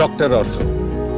Doctor ortho,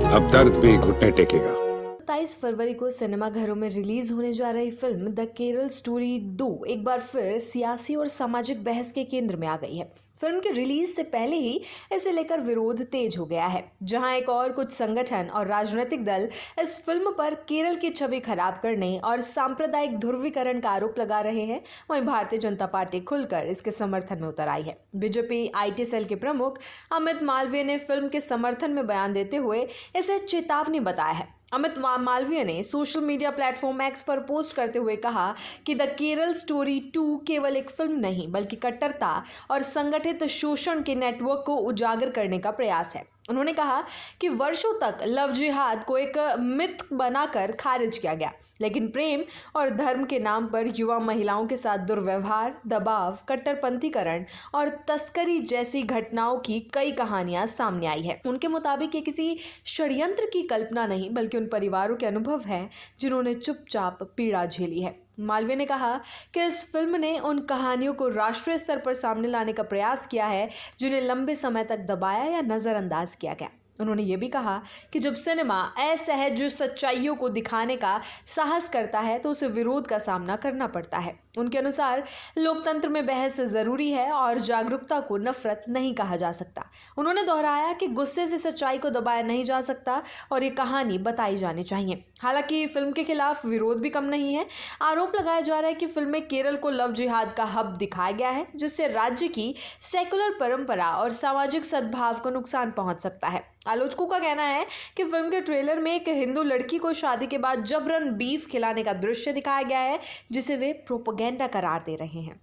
अब दर्द भी घुटने टेकेगा। 27 फरवरी को सिनेमाघरों में रिलीज होने जा रही फिल्म द केरल स्टोरी 2 एक बार फिर सियासी और सामाजिक बहस के केंद्र में आ गई है। फिल्म के रिलीज से पहले ही इसे लेकर विरोध तेज हो गया है। जहां एक और कुछ संगठन और राजनीतिक दल इस फिल्म पर केरल की छवि खराब करने और सांप्रदायिक ध्रुवीकरण का आरोप लगा रहे हैं, वहीं भारतीय जनता पार्टी खुलकर इसके समर्थन में उतर आई है। बीजेपी आईटी सेल के प्रमुख अमित मालवीय ने फिल्म के समर्थन में बयान देते हुए इसे चेतावनी बताया है। अमित मालवीय ने सोशल मीडिया प्लेटफॉर्म एक्स पर पोस्ट करते हुए कहा कि द केरल स्टोरी 2 केवल एक फिल्म नहीं बल्कि कट्टरता और संगठित शोषण के नेटवर्क को उजागर करने का प्रयास है। उन्होंने कहा कि वर्षों तक लव जिहाद को एक मिथ बनाकर खारिज किया गया, लेकिन प्रेम और धर्म के नाम पर युवा महिलाओं के साथ दुर्व्यवहार, दबाव, कट्टरपंथीकरण और तस्करी जैसी घटनाओं की कई कहानियां सामने आई है। उनके मुताबिक ये किसी षड्यंत्र की कल्पना नहीं बल्कि उन परिवारों के अनुभव हैं जिन्होंने चुपचाप पीड़ा झेली है। मालवीय ने कहा कि इस फिल्म ने उन कहानियों को राष्ट्रीय स्तर पर सामने लाने का प्रयास किया है जिन्हें लंबे समय तक दबाया या नजरअंदाज किया गया। उन्होंने ये भी कहा कि जब सिनेमा असहज सच्चाइयों को दिखाने का साहस करता है तो उसे विरोध का सामना करना पड़ता है। उनके अनुसार लोकतंत्र में बहस जरूरी है और जागरूकता को नफरत नहीं कहा जा सकता। उन्होंने दोहराया कि गुस्से से सच्चाई को दबाया नहीं जा सकता और ये कहानी बताई जानी चाहिए। हालांकि फिल्म के खिलाफ विरोध भी कम नहीं है। आरोप लगाया जा रहा है कि फिल्म में केरल को लव जिहाद का हब दिखाया गया है, जिससे राज्य की सेकुलर परंपरा और सामाजिक सद्भाव को नुकसान पहुंच सकता है। आलोचकों का कहना है कि फिल्म के ट्रेलर में एक हिंदू लड़की को शादी के बाद जबरन बीफ खिलाने का दृश्य दिखाया गया है, जिसे वे प्रोपेगेंडा करार दे रहे हैं।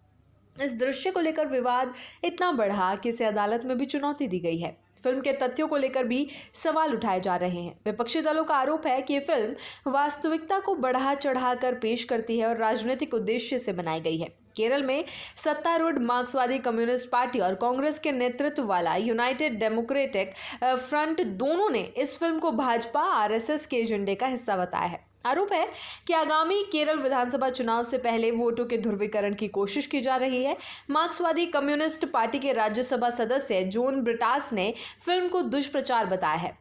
इस दृश्य को लेकर विवाद इतना बढ़ा कि इसे अदालत में भी चुनौती दी गई है। फिल्म के तथ्यों को लेकर भी सवाल उठाए जा रहे हैं। विपक्षी दलों का आरोप है कि ये फिल्म वास्तविकता को बढ़ा चढ़ाकर पेश करती है और राजनीतिक उद्देश्य से बनाई गई है। केरल में सत्तारूढ़ मार्क्सवादी कम्युनिस्ट पार्टी और कांग्रेस के नेतृत्व वाला यूनाइटेड डेमोक्रेटिक फ्रंट दोनों ने इस फिल्म को भाजपा आरएसएस के एजेंडे का हिस्सा बताया है। आरोप है कि आगामी केरल विधानसभा चुनाव से पहले वोटों के ध्रुवीकरण की कोशिश की जा रही है। मार्क्सवादी कम्युनिस्ट पार्टी के राज्यसभा सदस्य जॉन ब्रिटास ने फिल्म को दुष्प्रचार बताया है।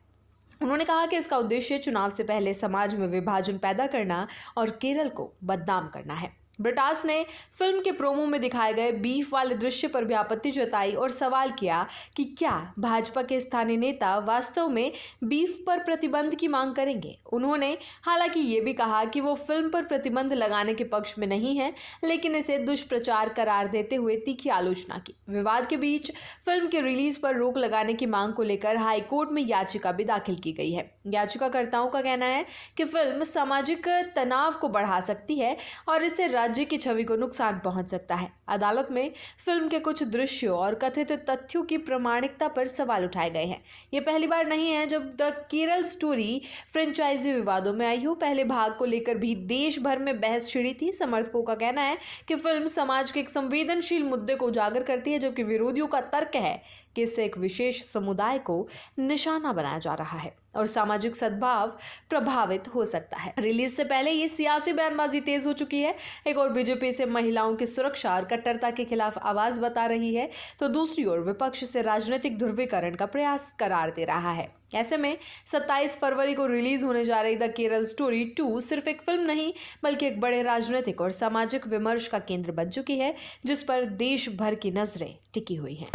उन्होंने कहा कि इसका उद्देश्य चुनाव से पहले समाज में विभाजन पैदा करना और केरल को बदनाम करना है। ब्रिटास ने फिल्म के प्रोमो में दिखाए गए बीफ वाले दृश्य पर भी आपत्ति जताई और सवाल किया कि क्या भाजपा के स्थानीय नेता वास्तव में बीफ पर प्रतिबंध की मांग करेंगे। उन्होंने हालांकि ये भी कहा कि वो फिल्म पर प्रतिबंध लगाने के पक्ष में नहीं है, लेकिन इसे दुष्प्रचार करार देते हुए तीखी आलोचना की। विवाद के बीच फिल्म के रिलीज पर रोक लगाने की मांग को लेकर हाईकोर्ट में याचिका भी दाखिल की गई है। याचिकाकर्ताओं का कहना है कि फिल्म सामाजिक तनाव को बढ़ा सकती है और इससे राज्य की छवि को नुकसान पहुंच सकता है। अदालत में फिल्म के कुछ दृश्यों और कथित तथ्यों की प्रामाणिकता पर सवाल उठाए गए हैं। यह पहली बार नहीं है जब द केरल स्टोरी फ्रेंचाइजी विवादों में आई हो। पहले भाग को लेकर भी देश भर में बहस छिड़ी थी। समर्थकों का कहना है कि फिल्म समाज के एक संवेदनशील मुद्दे को उजागर करती है, जबकि विरोधियों का तर्क है कि इससे एक विशेष समुदाय को निशाना बनाया जा रहा है और सामाजिक सद्भाव प्रभावित हो सकता है। रिलीज से पहले ये सियासी बयानबाजी तेज हो चुकी है। एक और बीजेपी से महिलाओं की सुरक्षा और कट्टरता के खिलाफ आवाज बता रही है, तो दूसरी ओर विपक्ष से राजनीतिक ध्रुवीकरण का प्रयास करार दे रहा है। ऐसे में 27 फरवरी को रिलीज होने जा रही द केरल स्टोरी 2 सिर्फ एक फिल्म नहीं बल्कि एक बड़े राजनीतिक और सामाजिक विमर्श का केंद्र बन चुकी है, जिस पर देश भर की नजरें टिकी हुई हैं।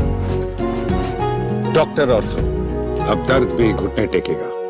डॉक्टर ऑर्थो, अब दर्द भी घुटने टेकेगा।